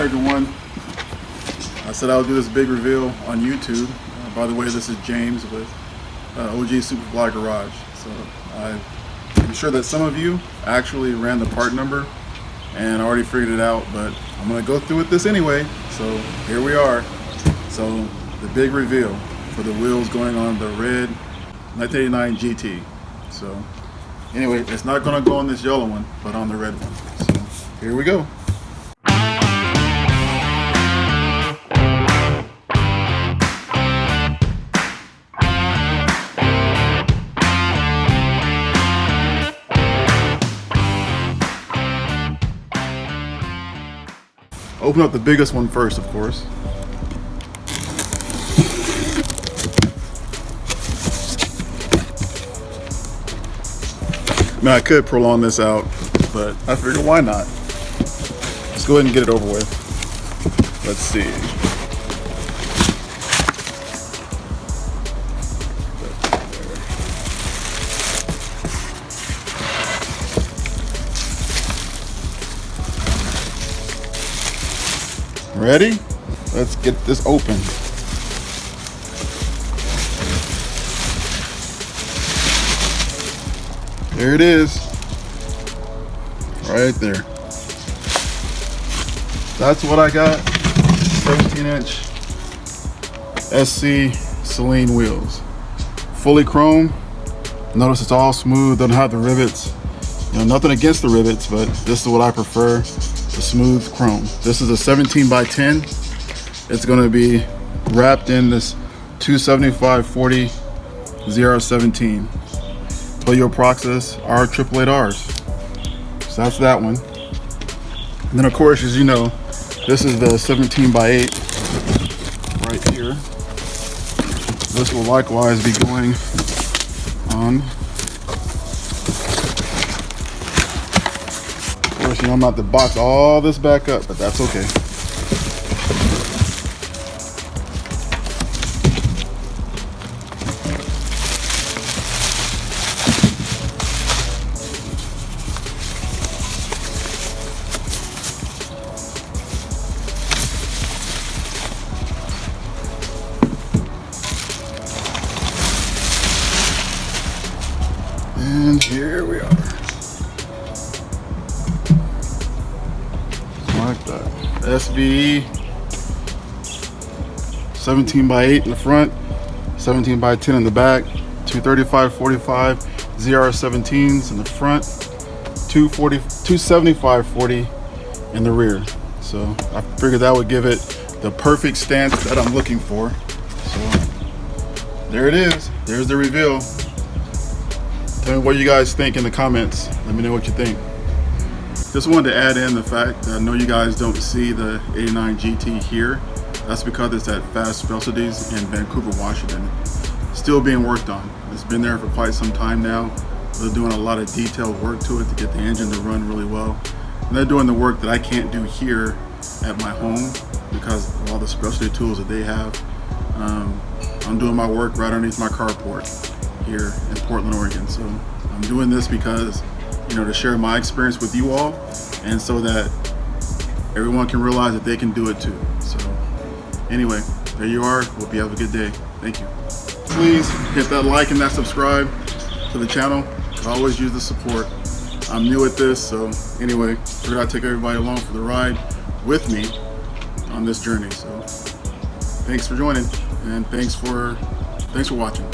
everyone. I said I would do this big reveal on YouTube. By the way, this is James with OG Superfly Garage. So I'm sure that some of you actually ran the part number and already figured it out, but I'm gonna go through with this anyway. So here we are. So the big reveal for the wheels going on the red 1989 GT. So anyway, it's not gonna go on this yellow one, but on the red one. So here we go. Open up the biggest one first, of course. I mean, I could prolong this out, but I figured why not? Let's go ahead and get it over with. Let's see. Ready? Let's get this open. There it is. Right there. That's what I got. 17-inch SC Celine wheels. Fully chrome. Notice it's all smooth, doesn't have the rivets. You know, nothing against the rivets, but this is what I prefer. The smooth chrome. This is a 17 by 10. It's going to be wrapped in this 275/40 ZR17 Toyo Proxys R888Rs. So that's that one. And then of course, as you know, this is the 17 by 8 right here. This will likewise be going on. Of course, you know, I'm about to box all this back up, but that's okay. And here we are. Like that. SVE 17 by 8 in the front, 17 by 10 in the back, 235/45 ZR17s in the front, 275/40 in the rear. So I figured that would give it the perfect stance that I'm looking for. So there it is. There's the reveal. Tell me what you guys think in the comments. Let me know what you think. Just wanted to add in the fact that I know you guys don't see the 89 GT here. That's because it's at Fast Specialties in Vancouver, Washington. Still being worked on. It's been there for quite some time now. They're doing a lot of detailed work to it to get the engine to run really well. And they're doing the work that I can't do here at my home because of all the specialty tools that they have. I'm doing my work right underneath my carport here in Portland, Oregon. So I'm doing this because, you know, to share my experience with you all, and so that everyone can realize that they can do it too. So anyway, there you are. Hope you have a good day. Thank you. Please hit that like and that subscribe to the channel. I always use the support. I'm new at this, so anyway, figured I'd take everybody along for the ride with me on this journey. So thanks for joining, and thanks for watching.